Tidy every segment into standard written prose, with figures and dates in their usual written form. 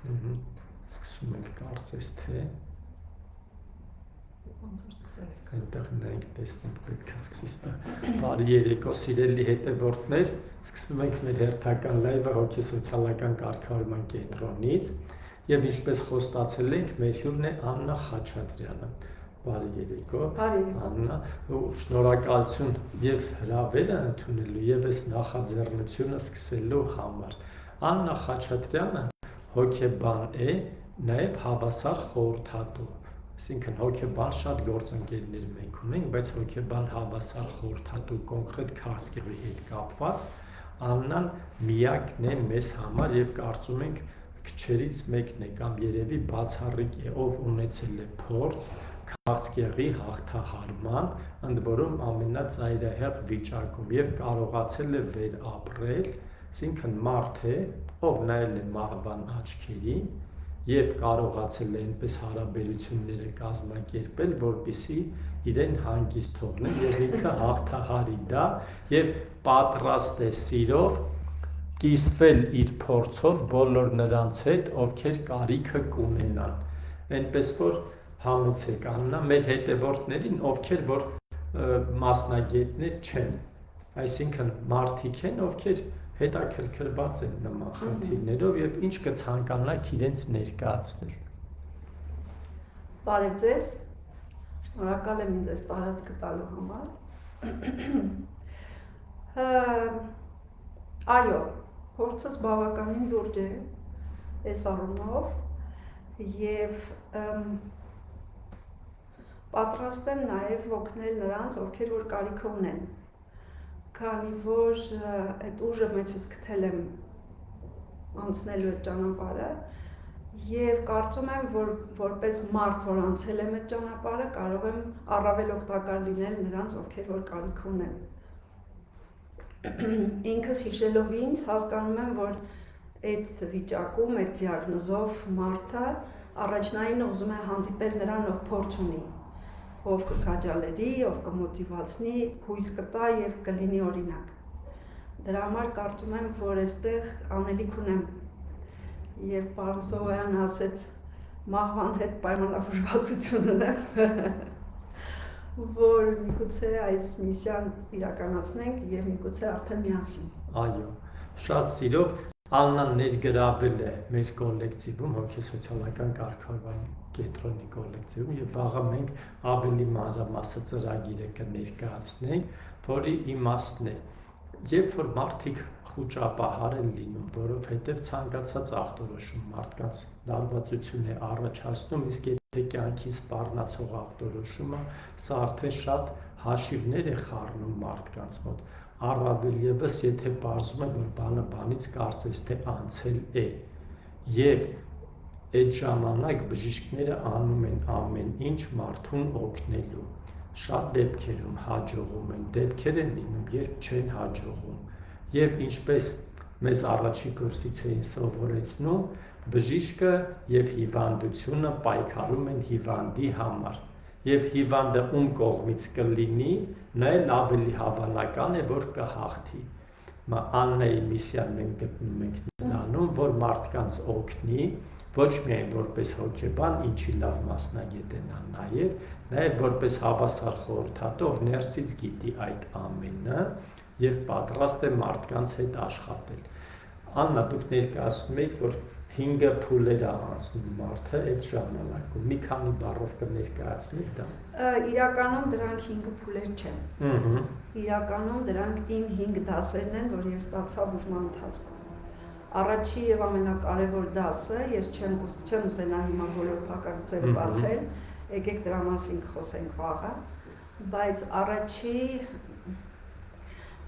Սկսում ենք կարծես թե այնտեղ մենք տեսնենք պետք է սկսի բարի երեկո սիրելի հետևորդներ, սկսում ենք մեր հերթական լայվը հոգեսոցիալական կարգավորման կենտրոնից եւ ինչպես խոստացել ենք մեր հյուրն է Աննա Խաչատրյանը։ Բարի երեկո Աննա, շնորհակալություն եւ հրավերը ընդունելու եւ այս նախաձեռնությունը սկսելու համար։ Աննա Խաչատրյանը հոգեբան է, նաեւ հավասար խորհրդատու։ Այսինքն հոգեբան շատ գործընկերներ մենք ունենք, բայց հոգեբան հավասար խորհրդատու կոնկրետ քարսկեղի հետ կապված Աննան միակն է մեզ համար եւ կարծում ենք քչերից մեկն է կամ երևի բացառիկ է, ով ունեցել է փորձ քարսկեղի հաղթահարման, ընդ որում ամենածայրահեղ վիճակում եւ կարողացել է վերապրել, այսինքն մարդ է, ով նայել է մահվան աչքերին եւ կարողացել է այնպես հարաբերությունները կազմակերպել, որպեսզի իրեն հանգիստ թողնի եւ ինքը հաղթահարի դա եւ պատրաստ է սիրով կիսվել իր փորձով բոլոր նրանց հետ, ովքեր կարիքը կունենան։ Այնպես որ համեցեք Աննա մեր հետևորդներին, ովքեր որ մասնագետներ չեն, այսինքն մարդիկ են, ովքեր հետաքրքրված են նման խնդիրներով եւ ինչ կցանկանաք իրենց ներկայացնել։ Բարև ձեզ, շնորհակալ եմ ինձ այս տարածքը տալու համար։ Այո, փորձս բավականին լուրջ է այս առումով եւ պատրաստ եմ նաեւ օգնել նրանց, ովքեր որ կարիք ունեն, քանի որ այդ ուժը մեջս գտել եմ անցնելու այդ ճանապարհը եւ կարծում եմ, որ որպես մարդ, որ անցել եմ այդ ճանապարհը, կարող եմ առավել օգտակար լինել նրանց, ովքեր որ կարիք ունեն։ Ինքս հիշելով ինձ հասկանում եմ, որ այդ վիճակում, այդ դիագնոզով մարդը առաջնային ուզում է հանդիպել նրան, ով փորձ ունի, ով կքաջալերի, ով կմոտիվացնի, հույս կտա եւ կլինի օրինակ։ Դրա համար կարծում եմ, որ այստեղ անելիք ունեմ։ Եվ պարոն Սողոյանը ասեց մահվան հետ պայմանավորվածություն ունեմ, որ միգուցե այս միսիան իրականացնենք եւ միգուցե արդեն միասին։ Այո, շատ սիրով Աննան ներգրավել է մեր կոլեկտիվում, հոգեսոցիալական կարգավորման կենտրոնի կոլեկտիվում եւ վաղը մենք ավելի մանրամասն ծրագիրը կներկայացնենք, որի իմաստն է, երբ որ մարդիկ խուճապահար են լինում, որովհետև ցանկացած ախտորոշում մարդկանց լարվածություն է առաջացնում, իսկ եթե կյանքի սպառնացող ախտորոշումը սա արդեն շատ հաշիվներ է խառնում մարդկանց մոտ, առավել ևս եթե պարզում է, որ բանը բանից կարծես թե անցել է, եւ այդ ժամանակ բժիշկները անում են ամեն ինչ մարդուն օգնելու։ Շատ դեպքերում հաջողում են, դեպքեր են լինում, երբ չեն հաջողում։ Եվ ինչպես մեզ առաջի կուրսից էին սովորեցնում, բժիշկը եւ հիվանդությունը պայքարում են հիվանդի համար։ Եվ հիվանդը ում կողմից կլինի, նա էլ ավելի հավանական է, որ կհաղթի։ Աննայի միսիան մենք գտնում ենք նրանում, որ մարդկանց օգնի, ոչ միայն որպես հոգեբան, ինչի լավ մասնագետ է նա նաև որպես հավասար խորհրդատու, ով ներսից գիտի այդ ամենը եւ պատրաստ է մարդկանց հետ աշխատել։ Աննա, դուք ներկայացնում եք, որ 5 փուլեր է անցնում մարդը այդ ժամանակում։ Մի քանի բառով կներկայացնեք դա։ Իրականում դրանք 5 փուլեր չեն։ Իրականում դրանք իմ 5 դասերն են, որ ես ստացա բուժման ընթացքում։ Առաջի եւ ամենակարևոր դասը, ես չեմ ուզենա հիմա բոլոր փակագծերը բացել, եկեք դրա մասին խոսենք վաղը, բայց առաջի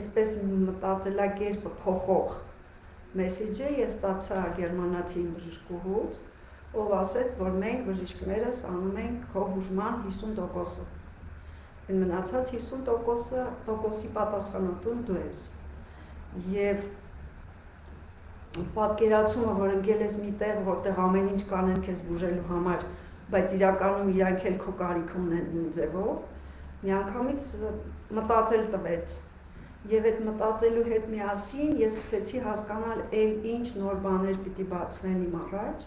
այսպես մտածելակերպը փոխող մեսեջը ես ստացա գերմանացի բժշկուհուց, ով ասեց, որ մենք բժիշկներս անում ենք քո բուժման 50%-ը։ Այն մնացած 50%-ի պատասխանատուն դու ես։ Եվ պատկերացումը, որ ընկել ես մի տեղ, որտեղ ամեն ինչ կանեն քեզ բուժելու համար, բայց իրականում իրանք էլ քո կարիք ունեն նույն ձևով, միանգամից մտածել տվեց։ Եվ այդ մտածելու հետ միասին ես սկսեցի հասկանալ ինչ նոր բաներ պիտի բացվեն իմ առաջ,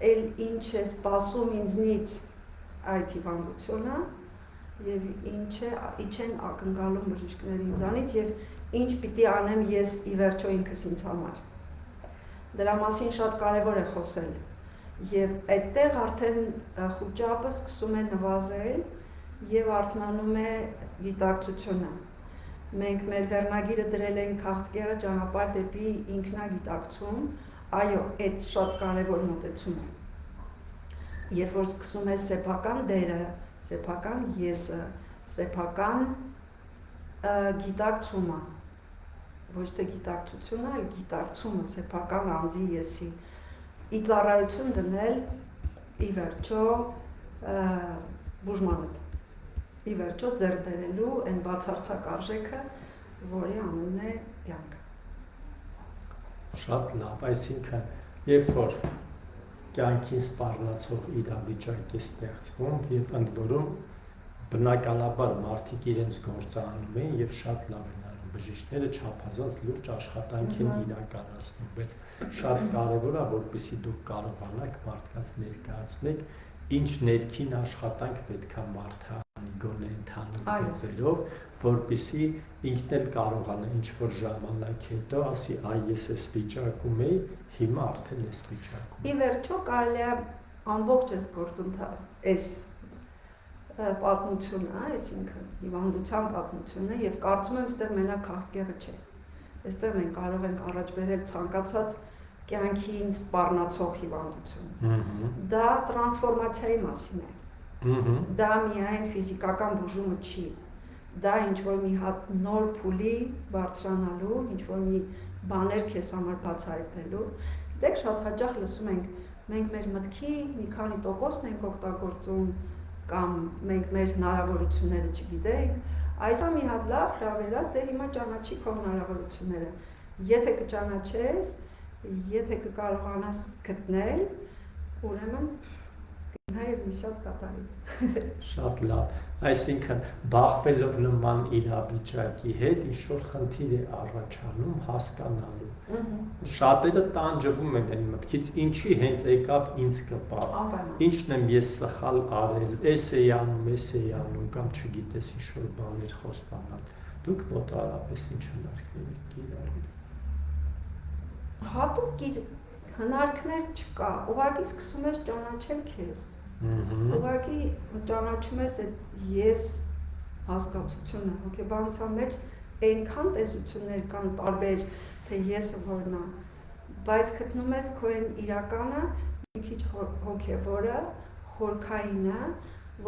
էլ ինչ է սպասում ինձնից այդ հիվանդությունը եւ ինչ են ակնկալում բժիշկները ինձանից եւ ինչ պիտի անեմ ես ի վերջո ինքս ինձ համար։ Դրա մասին շատ կարեւոր է խոսել եւ այդտեղ արդեն խոճապը սկսում է նվազել եւ արթնանում է գիտակցությունը։ Մենք մեր վերնագիրը դրել ենք քաղցկեղը ճանապարհ դեպի ինքնագիտակցում, այո, այդ շատ կարևոր մոտեցում է։ Երբ որ սկսում է սեփական դերը, սեփական եսը, սեփական գիտակցումը, ոչ թե գիտակցությունը, այլ գիտակցումը, սեփական անձի եսի, ի ծառայություն դնել ի վերջո բուժմանը, ի վերջո ձեռք բերելու այն բացարձակ արժեքը, որի անունն է կյանքը։ Շատ լավ, այսինքն, երբ որ կյանքին սպառնացող իրավիճակ է ստեղծվում եւ ընդ որում բնականաբար մարդիկ իրենց գործը անում են եւ շատ լավ են անում, բժիշկները չափազանց լուրջ աշխատանք են իրականացնում, բայց շատ կարեւոր է, որպեսզի դուք կարողանաք մարդկանց ներկայացնել ինչ ներքին աշխատանք պետք է մարդը անի գոնե ընդհանուր գծերով, որպեսզի ինքն էլ կարողանա ինչ-որ ժամանակ հետո ասի այ ես էս վիճակում էի, հիմա արդեն ես վիճակում։ Ի վերջո կարելի է ամբողջ այս գործընթացը, այս պատմությունը, այսինքն հիվանդության պատմությունը եւ կարծում եմ այստեղ մենակ քաղցկեղը չէ։ Այստեղ մենք կարող ենք առաջ բերել ցանկացած կյանքին սպառնացող հիվանդություն։ Դա տրանսֆորմացիայի մասին է։ Դա միայն ֆիզիկական բուժումը չի։ Դա ինչ-որ մի հատ նոր փուլի բարձրանալու, ինչ-որ մի բաներ քեզ համար բացահայտելու։ Դեք շատ հաճախ լսում ենք, մենք մեր մտքի մի քանի տոկոսն ենք օգտագործում կամ մենք մեր հնարավորությունները չգիտենք։ Այսա մի հատ լավ հրավերա, դե հիմա ճանաչի քո հնարավորությունները։ Եթե կճանաչես, եթե կկարողանաս գտնել, ուրեմն նաև մի շատ կատարի։ Շատ լավ, այսինքն բախվելով նման իրավիճակի հետ ինչ-որ խնդիր է առաջանում հասկանալու։ Շատերը տանջվում են այն մտքից, ինչի հենց եկավ ինձ կպավ, ինչն եմ ես սխալ արել, էս էի անում կամ չգիտես ինչ-որ բաներ խոստանալ։ Դուք մոտավորապես ինչ հնարքներ եք կիրառում։ Հատուկ հնարքներ չկա, ուղղակի սկսում ես ճանաչել քեզ։ Ուղղակի ճանաչում ես այդ ես հասկացությունը, հոգեբանության մեջ այնքան տեսություններ կան տարբեր, թե եսը որն է, բայց գտնում ես քո այն իրականը, մի քիչ հոգևորը, խորքայինը,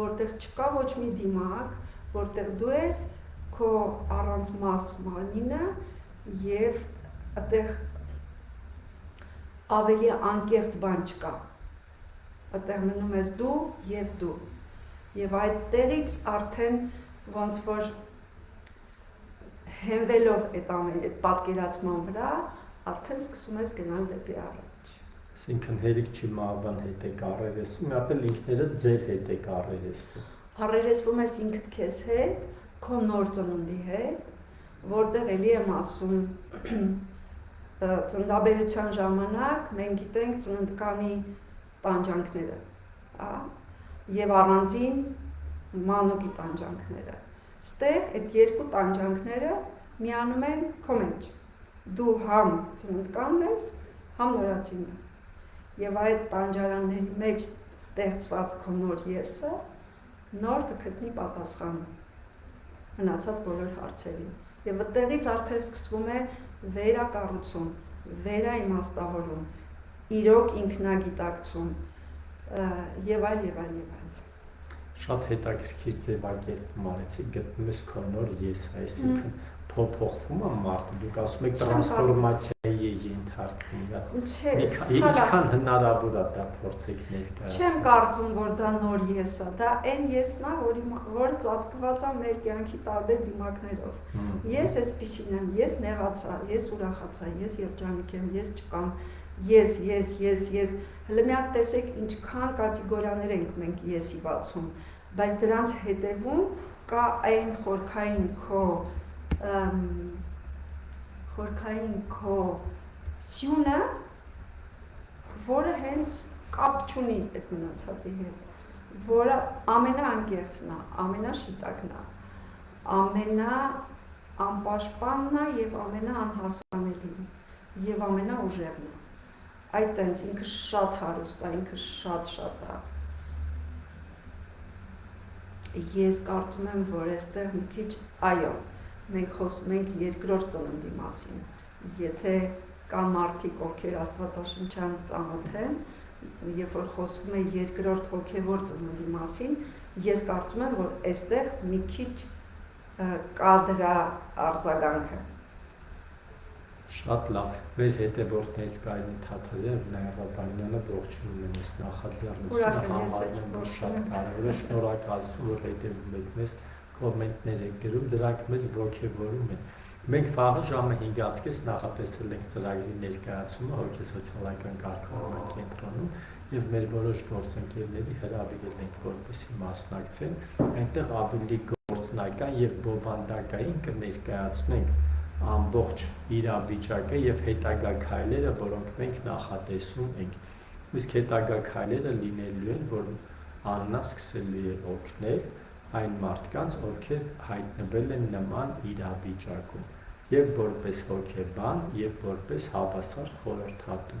որտեղ չկա ոչ մի դիմակ, որտեղ դու ես քո առանց մաս մարմինը եւ այդտեղ ավելի անկեղծ բան չկա, այդտեղ մնում ես դու եւ այդտեղից արդեն ոնց որ հենվելով այդ պատկերացման վրա, արդեն սկսում ես գնալ դեպի առաջ։ Այսինքն հերիք չի մահվան հետ եք առերեսվում, մի հատ էլ ինքներդ ձեր հետ եք առերեսվում։ Առերեսվում ես ինքդ քեզ հետ, քո նոր ծնունդի հետ, որտեղ էլի եմ ասում ծննդաբերության ժամանակ մենք գիտենք ծննդկանի տանջանքները, եւ առանձին մանուկի տանջանքները։ Ստեղ այդ երկու տանջանքները միանում են քո մեջ։ Դու համ ծննդկանն ես, համ նորածինը։ Եվ այդ տանջարանների մեջ ստեղծված քո նոր եսը նոր կգտնի պատասխան մնացած բոլոր հարցերին։ Եվ այդտեղից արդեն սկսվում է վերակառուցում, վերաիմաստավորում, իրոք ինքնագիտակցում եւ այլ եւ այլ եւ այլ։ Շատ հետաքրքիր ձևակերպում արեցիք, գտնում ես քո նոր ես, այսինքն փոփոխվում է մարդը, դուք ասում եք տրանսֆորմացիայի է ենթարկվում։ Ինչքան հնարավոր է դա փորձեք ներկայացնել։ Չեմ կարծում, որ դա նոր ես է, դա այն եսն է, որը ծածկված է մեր կյանքի տարբեր դիմակներով։ Ես այսպիսին եմ, ես նեղացա, ես ուրախացա, ես երջանիկ եմ, ես չկամ, ես, հələ մի հատ տեսեք ինչքան կատեգորիաներ ենք մենք եսի բացում, բայց դրանց հետևում կա այն խորքային քո սյունը, հենց կապ չունի այդ մնացածի հետ, որը ամենաանկեղծն է, ամենաշիտակն է, ամենաանպաշտպանն է եւ ամենաանհասանելին եւ ամենաուժեղն է։ Այդ տենց ինքը շատ հարուստ է, ինքը շատ է։ Ես կարծում եմ, որ այստեղ մի քիչ, այո, մենք խոսում ենք երկրորդ ծննդի մասին։ Եթե կան մարդիկ, ովքեր աստվածաշնչյան ծանոթ են, երբ որ խոսվում է երկրորդ հոգևոր ծննդի մասին, ես կարծում եմ, որ այստեղ մի քիչ կա դրա արձագանքը։ Շատ լավ, մեր հետևորդներից Կարինե Թաթարյանը, Նայիրա Բանյանը ողջունում են այս նախաձեռնությունը, համարում են, որ շատ կարևոր է, շնորհակալություն, որ հետևում եք մեզ, կոմենտներ եք գրում, դրանք մեզ ոգևորում են։ Մենք վաղը ժամը 5:30 նախատեսել ենք ծրագրի ներկայացումը հոգեսոցիալական կարգավորման կենտրոնում եւ մեր որոշ գործընկերների հրավիրել ենք, որպեսզի մասնակցեն, այնտեղ ավելի գործնական եւ բովանդակային կներկայացնենք ամբողջ իրավիճակը եւ հետագա քայլերը, որոնք մենք նախատեսում ենք։ Իսկ հետագա քայլերը լինելու են, որ Աննա սկսելու է օգնել այն մարդկանց, ովքեր հայտնվել են նման իրավիճակում, եւ որպես հոգեբան, եւ որպես հավասար խորհրդատու,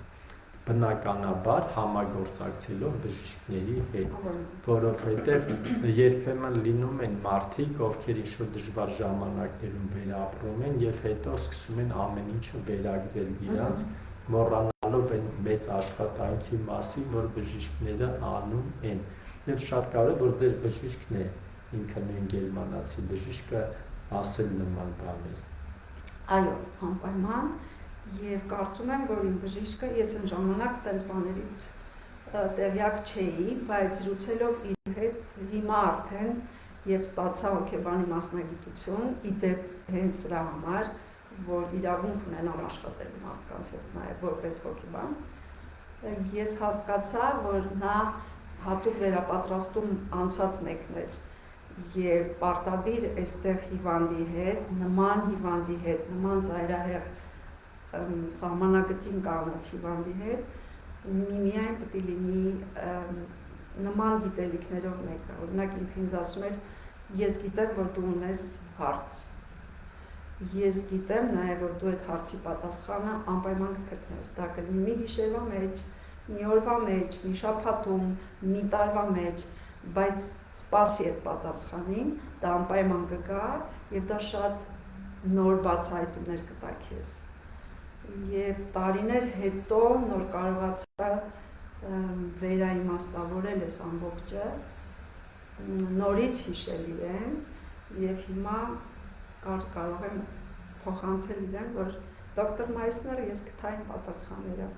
բնականաբար համագործակցելով բժիշկների հետ, որովհետեւ երբեմն լինում են մարդիկ, ովքեր ինչ-որ դժվար ժամանակներում վերապրում են եւ հետո սկսում են ամեն ինչը վերագրել իրանց, մոռանալով են մեծ աշխատանքի մասին, որ բժիշկները անում են։ Եվ շատ կարևոր է, որ ձեր բժիշկն է, ինքը նույն գերմանացի բժիշկը ասել նման բաներ։ Այո, անպայման, եւ կարծում եմ, որ իմ բժիշկը, ես այն ժամանակ տենց բաներից տեղյակ չէի, բայց զրուցելով իր հետ հիմա արդեն, երբ ստացա հոգեբանի մասնագիտություն, իդեպ հենց սրա համար, որ իրավունք ունենամ աշխատել մարդկանց հետ նաեւ որպես հոգեբան, ես հասկացա, որ նա հատուկ վերապատրաստում անցած մեկն էր եւ պարտադիր այստեղ հիվանդի հետ, նման ծայրահեղ սահմանագծին կանոց հիվանդի հետ միայն պետք է լինի նման գիտելիքներով մեկը։ Օրինակ ինքը ինձ ասում էր, ես գիտեմ, որ դու ունես հարց, ես գիտեմ նաեւ, որ դու այդ հարցի պատասխանը անպայման կգտնես, դա կլինի մի գիշերվա մեջ, մի օրվա մեջ, մի շաբաթում, մի տարվա մեջ, բայց սպասի այդ պատասխանին, դա անպայման կգա եւ դա շատ նոր բացահայտումներ կտա քեզ։ Եվ տարիներ հետո նոր կարողացա վերաիմաստավորել այս ամբողջը, նորից հիշել իրեն եւ հիմա կարող եմ փոխանցել իրեն, որ դոկտոր Մայսները ես կթային պատասխանները։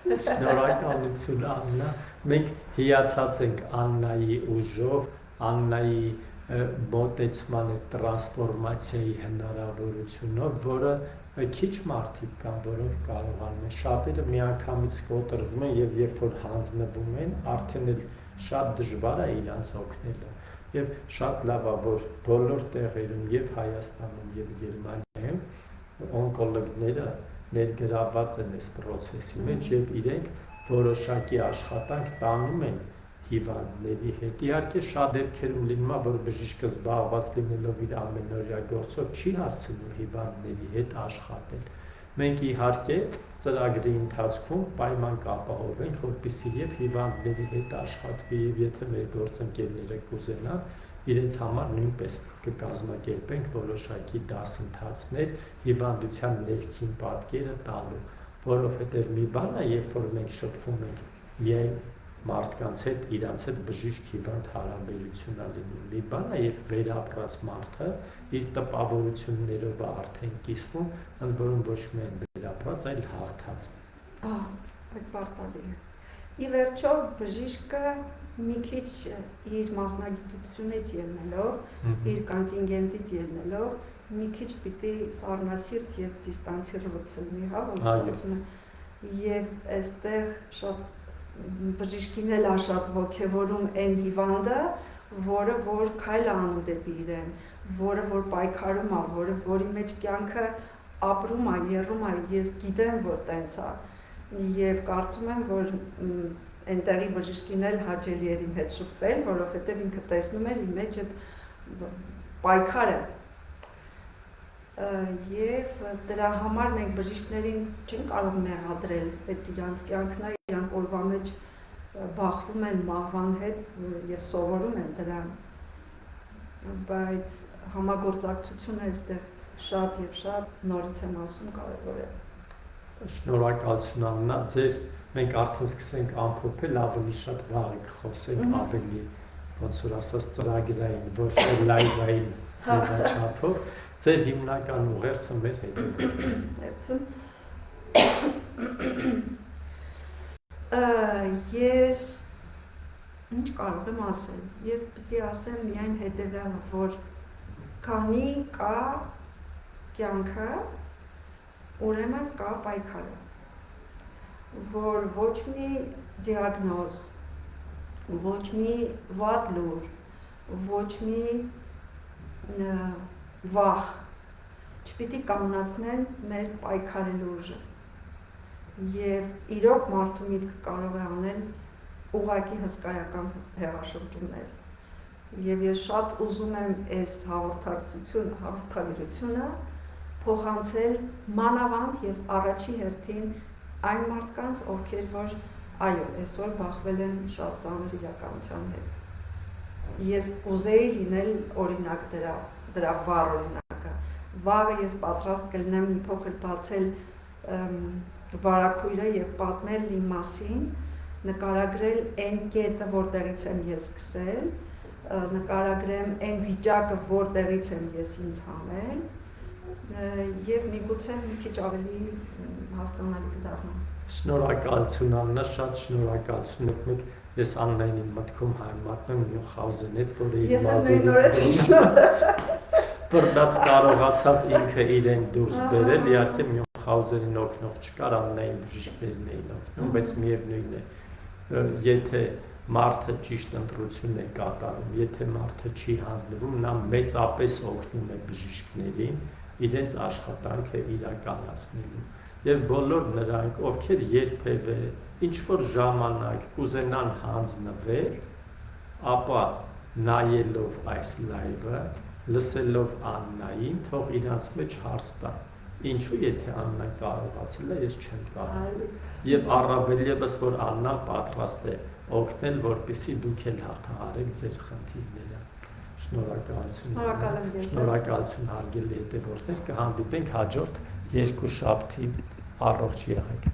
Շնորհակալություն Աննա, մենք հիացած ենք Աննայի ուժով, Աննայի մոտեցման տրանսֆորմացիայի հնարավորությունով, որը քիչ մարդիկ կան, որոնք կարողանում են, շատերը միանգամից կոտրվում են եւ երբ որ հանձնվում են, արդեն էլ շատ դժվար է իրանց օգնելը։ Եվ շատ լավ է, որ բոլոր տեղերում եւ Հայաստանում եւ Գերմանիայում օնկոլոգները ներգրավված են այս process-ի մեջ եւ իրենք որոշակի աշխատանք տանում են հիվանդների հետ։ Իհարկե շատ դեպքերում լինում է, որ բժիշկը զբաղված լինելով իր ամենօրյա գործով չի հասցնում հիվանդների հետ աշխատել։ Մենք իհարկե ծրագրի ընթացքում պայման կապահովենք, որպեսզի եւ հիվանդների հետ աշխատվի եւ եթե մեր գործընկերները կուզենան, իրենց համար նույնպես կկազմակերպենք որոշակի դասընթացներ հիվանդության ներքին պատկերը տալու, որովհետեւ մի բան է, երբ որ մենք շփվում ենք միայն մարդկանց հետ, իրանց հետ բժիշկ հիվանդ հարաբերություն է լինում։ Մի բան է, երբ վերապրած մարդը իր տպավորություններով է արդեն կիսվում, ընդ որում ոչ միայն վերապրած, այլ հաղթած։ Այդ պարտադիր է։ Ի վերջո բժիշկը մի քիչ իր մասնագիտությունից ելնելով, իր կոնտինգենտից ելնելով, մի քիչ պիտի սառնասիրտ եւ դիստանցիրված լինի, հա, ոնց ասում են։ Եվ այստեղ շատ բժիշկին էլ է շատ ոգևորում այն հիվանդը, որը որ քայլ անում դեպի իրեն, որը որ պայքարում է, որի մեջ կյանքը ապրում է, եռում է, ես գիտեմ, որ տենց է։ Եվ կարծում եմ, որ այնտեղի բժիշկին էլ հաճելի էր իմ հետ շփվել, որովհետև ինքը տեսնում էր իմ մեջ այդ պայքարը։ Եվ դրա համար մենք բժիշկներին չենք կարող մեղադրել, այդ իրանց կյանքն է, իրանք օրվա մեջ բախվում են մահվան հետ եւ սովորում են դրան, բայց համագործակցությունը այստեղ շատ եւ շատ նորից եմ ասում կարևոր է։ Շնորհակալություն Աննա, մենք արդեն սկսենք ամփոփել, ավելի շատ վաղը կխոսենք, ավելի ոնց որ ասած ծրագրային, ոչ թե լայվային ձևաչափով, ձեր հիմնական ուղերձը մեր հետ է։ Ես ինչ կարող եմ ասել, ես պիտի ասեմ միայն հետևյալը, որ քանի կա կյանքը, ուրեմն կա պայքարը, որ ոչ մի դիագնոզ, ոչ մի վատ լուր, ոչ մի վախ չպիտի կանգնացնեն մեր պայքարելու ուժը։ Եվ իրոք մարդու միտքը կարող է անել ուղղակի հսկայական հեղաշրջումներ։ Եվ ես շատ ուզում եմ այս հաղորդագրությունը փոխանցել մանավանդ եւ առաջի հերթին այն մարդկանց, ովքեր որ այո, այսօր բախվել են շատ ծանր իրականության հետ։ Ես կուզեի լինել օրինակ դրա վառ օրինակը։ Վաղը ես պատրաստ կլինեմ մի փոքր բացել վարակույրը եւ պատմել իմ մասին, նկարագրել այն կետը, որտեղից եմ ես սկսել, նկարագրեմ այն վիճակը, որտեղից եմ ես ինձ հանել եւ միգուցե մի քիչ ավելի հասկանալի կդառնա։ Շնորհակալություն Աննա, շատ շնորհակալություն եք։ Ես Աննային իմ մտքում հայմատնում Մյունխհաուզեն հետ, որը իր մազերից բռնած կարողացավ ինքը իրեն դուրս բերել, իհարկե Մյունխհաուզերին օգնող չկար, Աննային բժիշկներն էին օգնում, բայց միևնույն է, եթե մարդը ճիշտ ընտրություն է կատարում, եթե մարդը չի հանձնվում, նա մեծապես օգնում է բժիշկներին իրենց աշխատանքը իրականացնելու։ Եվ բոլոր նրանք, ովքեր երբևէ ինչ-որ ժամանակ կուզենան հանձնվել, ապա նայելով այս լայվը, լսելով Աննային, թող իրանց մեջ հարց տան, ինչու եթե Աննան կարողացել է, ես չեմ կարող։ Եվ առավել ևս, որ Աննան պատրաստ է օգնել, որպեսզի դուք էլ հաղթահարեք ձեր խնդիրները։ Շնորհակալություն։ Շնորհակալություն հարգելի հետևորդներ, կհանդիպենք հաջորդ երկու շաբթի, առողջ եղեք։